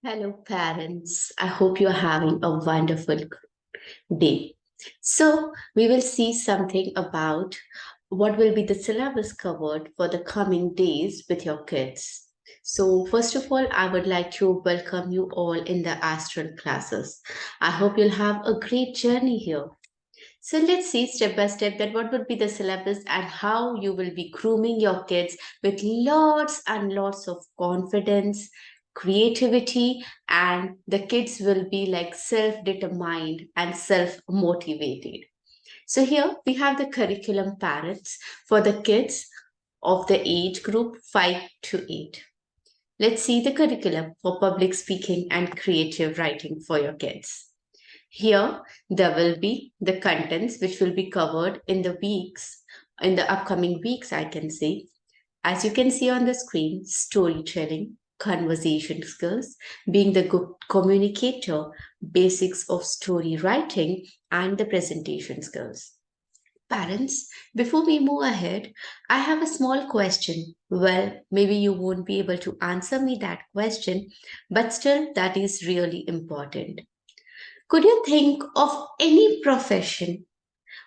Hello, parents. I hope you're having a wonderful day. So, we will see something about what will be the syllabus covered for the coming days with your kids. So, first of all, I would like to welcome you all in the Astral classes. I hope you'll have a great journey here. So let's see step by step that what would be the syllabus and how you will be grooming your kids with lots and lots of confidence, creativity, and the kids will be like self-determined and self-motivated. So here we have the curriculum parents for the kids of the age group 5 to 8. Let's see the curriculum for public speaking and creative writing for your kids. Here, there will be the contents which will be covered in the upcoming weeks, I can say. As you can see on the screen, storytelling, conversation skills, being the good communicator, basics of story writing, and the presentation skills. Parents, before we move ahead, I have a small question. Well, maybe you won't be able to answer me that question, but still, that is really important. Could you think of any profession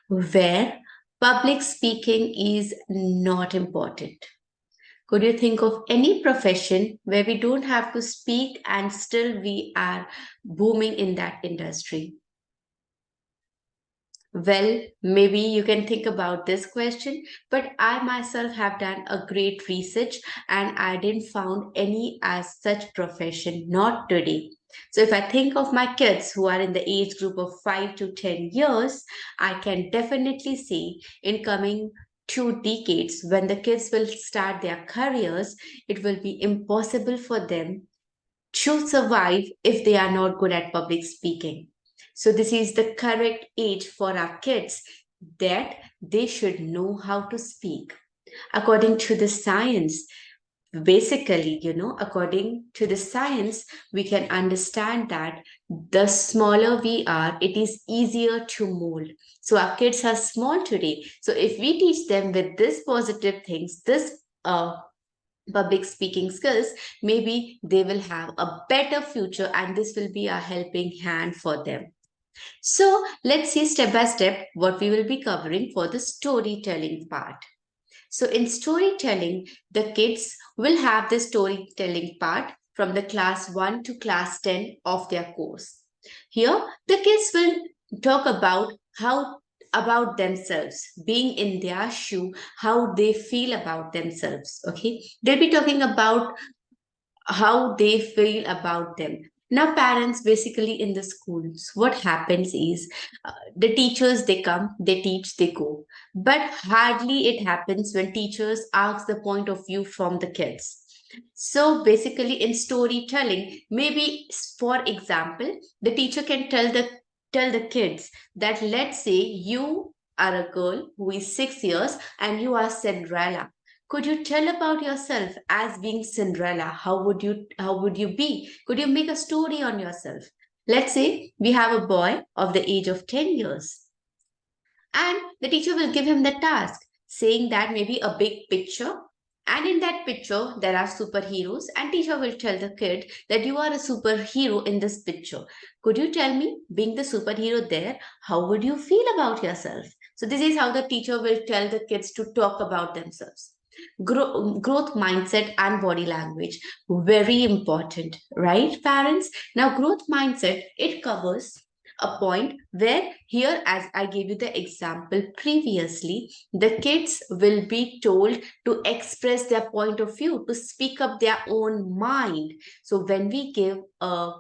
where public speaking is not important? Could you think of any profession where we don't have to speak and still we are booming in that industry? Well, maybe you can think about this question, but I myself have done a great research and I didn't found any as such profession, not today. So if I think of my kids who are in the age group of 5 to 10 years, I can definitely see in coming 2 decades when the kids will start their careers, it will be impossible for them to survive if they are not good at public speaking. So, this is the correct age for our kids that they should know how to speak. According to the science, basically, according to the science, we can understand that the smaller we are, it is easier to mold. So, our kids are small today. So, if we teach them with this positive things, this public speaking skills, maybe they will have a better future and this will be a helping hand for them. So let's see step by step what we will be covering for the storytelling part. So in storytelling, the kids will have the storytelling part from the class 1 to class 10 of their course. Here, the kids will talk about themselves, being in their shoe, how they feel about themselves. Okay, they'll be talking about how they feel about them. Now, parents basically in the schools, what happens is the teachers they come, they teach, they go. But hardly it happens when teachers ask the point of view from the kids. So basically, in storytelling, maybe for example, the teacher can tell the kids that let's say you are a girl who is 6 years and you are Cinderella. Could you tell about yourself as being Cinderella? How would you be? Could you make a story on yourself? Let's say we have a boy of the age of 10 years and the teacher will give him the task saying that maybe a big picture and in that picture there are superheroes and teacher will tell the kid that you are a superhero in this picture. Could you tell me being the superhero there how would you feel about yourself? So this is how the teacher will tell the kids to talk about themselves. Growth mindset and body language, very important, right parents? Now growth mindset, it covers a point where here as I gave you the example previously, the kids will be told to express their point of view, to speak up their own mind. So when we give the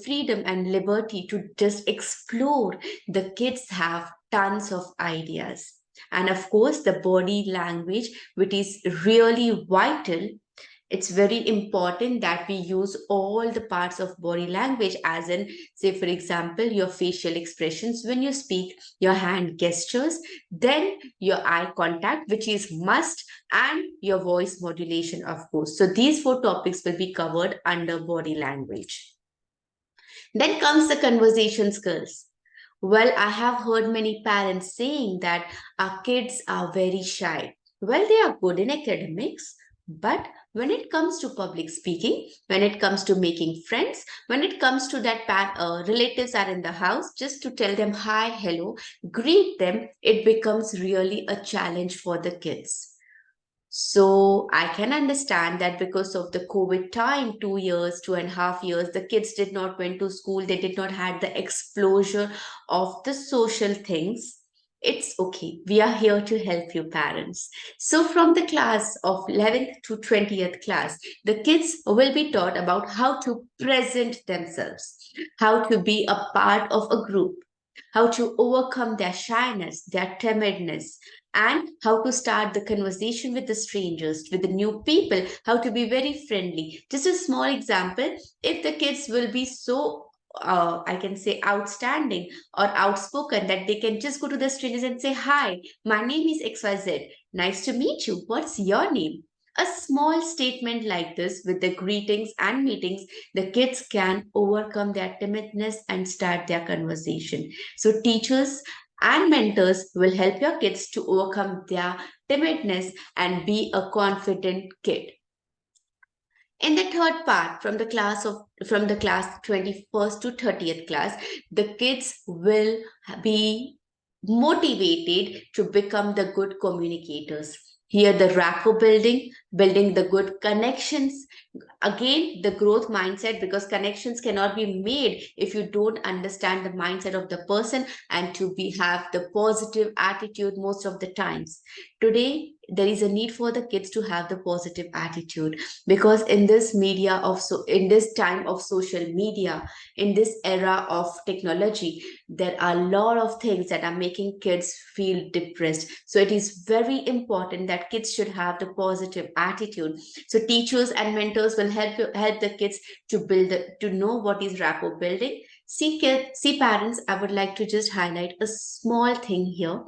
freedom and liberty to just explore, the kids have tons of ideas. And of course the body language, which is really vital. It's very important that we use all the parts of body language, as in, say, for example, your facial expressions when you speak, your hand gestures, then your eye contact, which is must, and your voice modulation, of course. So these 4 topics will be covered under body language. Then comes the conversation skills. Well, I have heard many parents saying that our kids are very shy. Well, they are good in academics, But when it comes to public speaking, when it comes to making friends, when it comes to that relatives are in the house, just to tell them hi, hello, greet them, it becomes really a challenge for the kids. So I can understand that because of the COVID time, 2 years, 2.5 years, the kids did not went to school. They did not had the exposure of the social things. It's okay. We are here to help you, parents. So from the class of 11th to 20th class, the kids will be taught about how to present themselves, how to be a part of a group, how to overcome their shyness, their timidness, and how to start the conversation with the strangers, with the new people, how to be very friendly. Just a small example, if the kids will be so I can say outstanding or outspoken that they can just go to the strangers and say, "Hi, my name is XYZ. Nice to meet you. What's your name?" A small statement like this with the greetings and meetings, the kids can overcome their timidness and start their conversation. So, teachers and mentors will help your kids to overcome their timidness and be a confident kid. In the third part, from the class 21st to 30th class, the kids will be motivated to become the good communicators. Here, the rapport building, building the good connections, again the growth mindset, because connections cannot be made if you don't understand the mindset of the person and to be have the positive attitude most of the times. Today there is a need for the kids to have the positive attitude, because in this media of so in this time of social media, in this era of technology, there are a lot of things that are making kids feel depressed. So it is very important that kids should have the positive attitude. So teachers and mentors will help the kids to to know what is rapport building. See parents, I would like to just highlight a small thing here,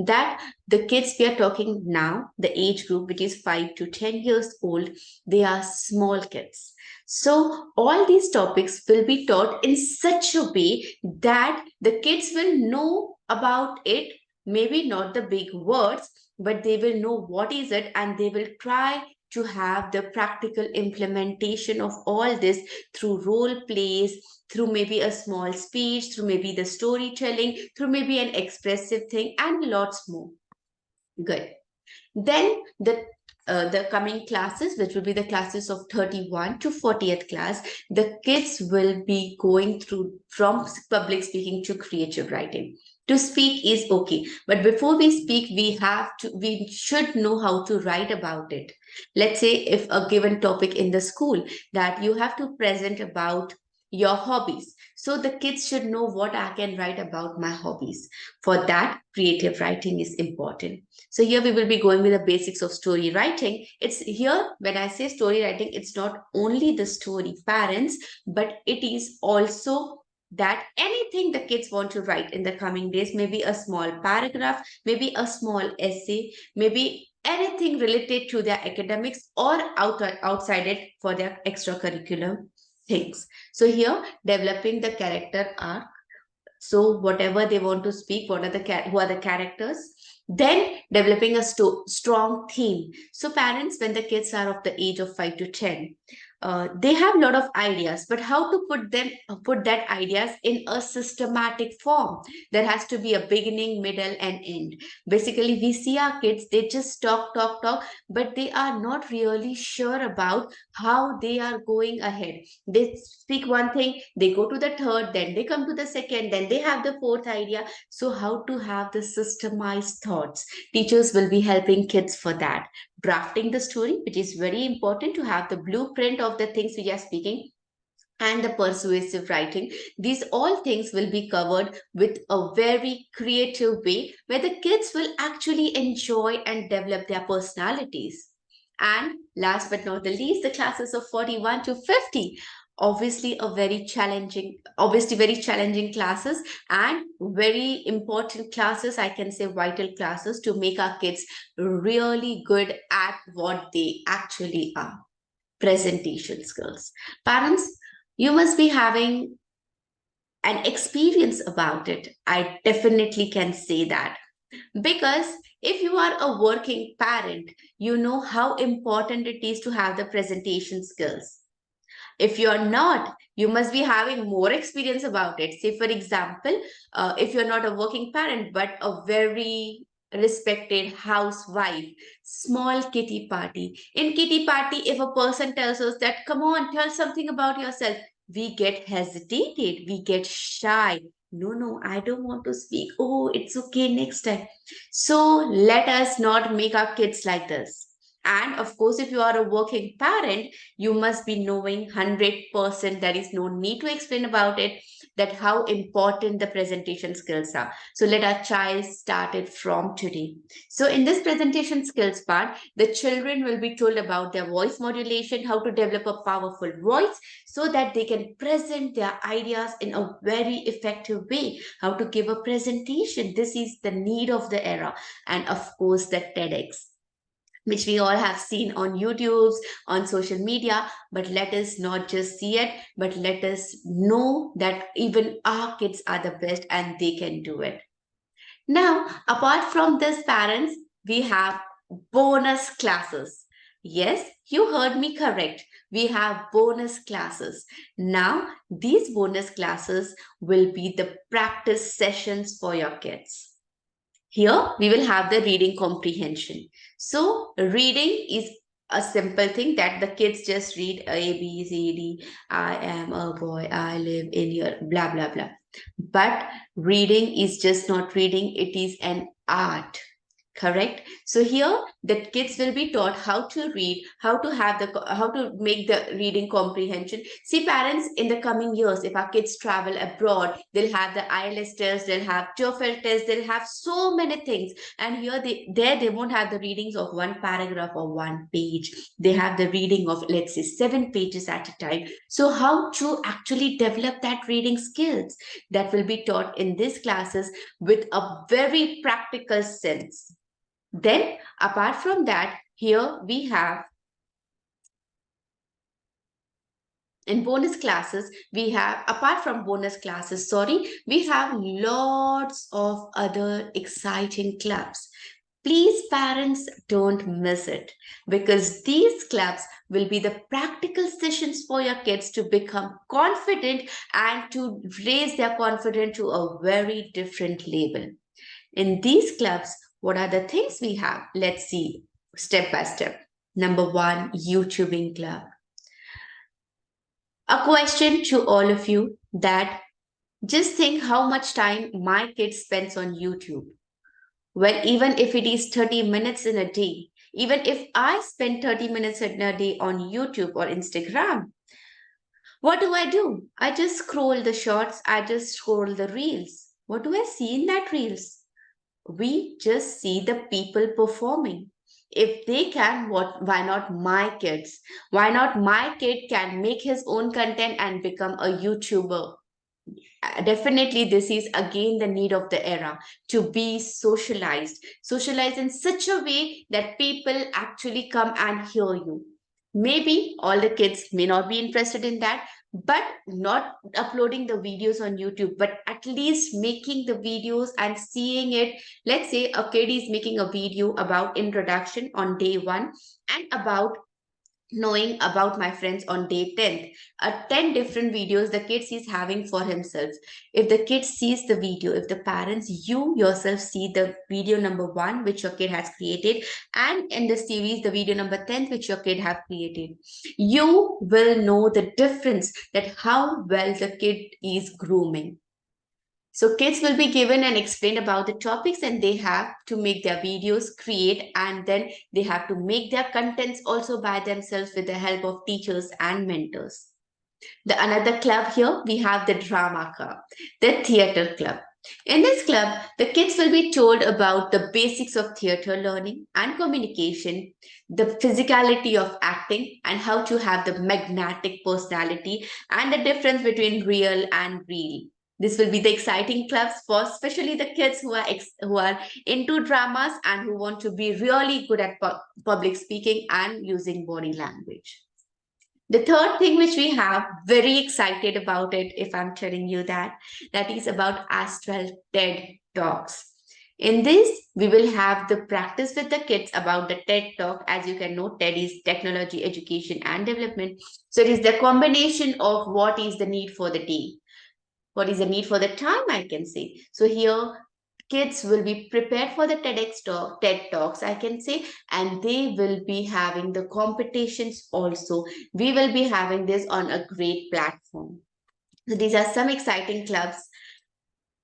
that the kids we are talking now, the age group which is 5 to 10 years old, they are small kids. So all these topics will be taught in such a way that the kids will know about it, maybe not the big words, but they will know what is it, and they will try to have the practical implementation of all this through role plays, through maybe a small speech, through maybe the storytelling, through maybe an expressive thing, and lots more. Good. Then the coming classes, which will be the classes of 31 to 40th class, the kids will be going through from public speaking to creative writing. To speak is okay, but before we speak, we should know how to write about it. Let's say if a given topic in the school that you have to present about your hobbies. So the kids should know what I can write about my hobbies. For that, creative writing is important. So here we will be going with the basics of story writing. It's here when I say story writing, it's not only the story parents, but it is also that anything the kids want to write in the coming days, maybe a small paragraph, maybe a small essay, maybe anything related to their academics or outside it for their extracurricular things. So here developing the character arc, so whatever they want to speak, what are who are the characters, then developing a strong theme. So parents, when the kids are of the age of 5 to 10, they have a lot of ideas, but how to put that ideas in a systematic form. There has to be a beginning, middle, and end. Basically we see our kids, they just talk, but they are not really sure about how they are going ahead. They speak one thing, they go to the third, then they come to the second, then they have the fourth idea. So how to have the systemized thoughts, teachers will be helping kids for that. Drafting the story, which is very important to have the blueprint of the things we are speaking, and the persuasive writing. These all things will be covered with a very creative way where the kids will actually enjoy and develop their personalities. And last but not the least, the classes of 41 to 50. Obviously very challenging classes, and very important classes, I can say vital classes to make our kids really good at what they actually are. Presentation skills. Parents, you must be having an experience about it. I definitely can say that. Because if you are a working parent, you know how important it is to have the presentation skills. If you're not, you must be having more experience about it. Say, for example, if you're not a working parent, but a very respected housewife, small kitty party. In kitty party, if a person tells us that, come on, tell something about yourself, we get hesitated, we get shy. No, no, I don't want to speak. Oh, it's okay next time. So let us not make our kids like this. And of course, if you are a working parent, you must be knowing 100%. There is no need to explain about it, that how important the presentation skills are. So let our child start it from today. So in this presentation skills part, the children will be told about their voice modulation, how to develop a powerful voice so that they can present their ideas in a very effective way, how to give a presentation. This is the need of the era. And of course, the TEDx, which we all have seen on YouTube's, on social media. But let us not just see it, but let us know that even our kids are the best and they can do it. Now, apart from this, parents, we have bonus classes. Yes, you heard me correct. We have bonus classes. Now, these bonus classes will be the practice sessions for your kids. Here we will have the reading comprehension. So reading is a simple thing that the kids just read A, B, C, D. I am a boy, I live in here, blah, blah, blah. But reading is just not reading, it is an art. Correct. So here the kids will be taught how to read, how to make the reading comprehension. See, parents, in the coming years, if our kids travel abroad, they'll have the IELTS test, they'll have TOEFL test, they'll have so many things. And here they won't have the readings of one paragraph or one page. They have the reading of, let's say, 7 pages at a time. So how to actually develop that reading skills, that will be taught in these classes with a very practical sense. Then, apart from that, here we have, in bonus classes, we have, apart from bonus classes, we have lots of other exciting clubs. Please, parents, don't miss it, because these clubs will be the practical sessions for your kids to become confident and to raise their confidence to a very different level. In these clubs, what are the things we have? Let's see step by step. Number one, YouTubing club. A question to all of you, that just think how much time my kid spends on YouTube. Well, even if it is 30 minutes in a day, even if I spend 30 minutes in a day on YouTube or Instagram, what do? I just scroll the shorts, I just scroll the reels. What do I see in that reels? We just see the people performing. If they can, why not my kids? Why not my kid can make his own content and become a YouTuber? Definitely, this is again the need of the era, to be socialized in such a way that people actually come and hear you. Maybe all the kids may not be interested in that, but not uploading the videos on YouTube, but at least making the videos and seeing it. Let's say a kid is making a video about introduction on day one, and about knowing about my friends on day 10th. 10 different videos the kid is having for himself. If the kid sees the video, if the parents, you yourself see the video number 1 which your kid has created, and in the series the video number 10th which your kid have created, you will know the difference, that how well the kid is grooming. So kids will be given and explained about the topics, and they have to make their videos, create, and then they have to make their contents also by themselves with the help of teachers and mentors. The another club here, we have the drama club, the theater club. In this club, the kids will be told about the basics of theater learning and communication, the physicality of acting, and how to have the magnetic personality, and the difference between real and real. This will be the exciting clubs for especially the kids who are into dramas and who want to be really good at public speaking and using body language. The third thing which we have, very excited about it, if I'm telling you that, that is about Astral TED Talks. In this, we will have the practice with the kids about the TED Talk. As you can know, TED is technology, education, and development. So it is the combination of what is the need for the day, what is the need for the time, I can say. So here, kids will be prepared for the TED Talks, I can say, and they will be having the competitions also. We will be having this on a great platform. So these are some exciting clubs.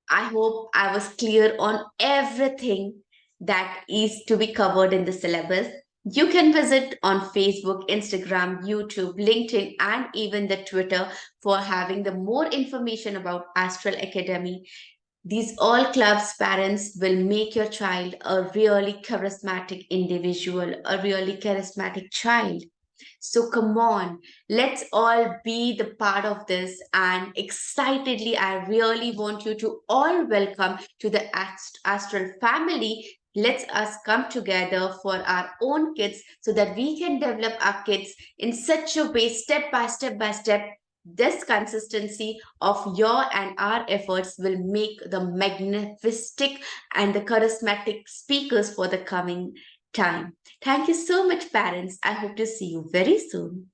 I hope I was clear on everything that is to be covered in the syllabus. You can visit on Facebook, Instagram, YouTube, LinkedIn, and even the Twitter for having the more information about Astral Academy. These all clubs parents will make your child a really charismatic individual, a really charismatic child. So come on, let's all be the part of this. And excitedly, I really want you to all welcome to the Astral family. Let's us come together for our own kids so that we can develop our kids in such a way, step by step. This consistency of your and our efforts will make the magnificent and the charismatic speakers for the coming time. Thank you so much, parents. I hope to see you very soon.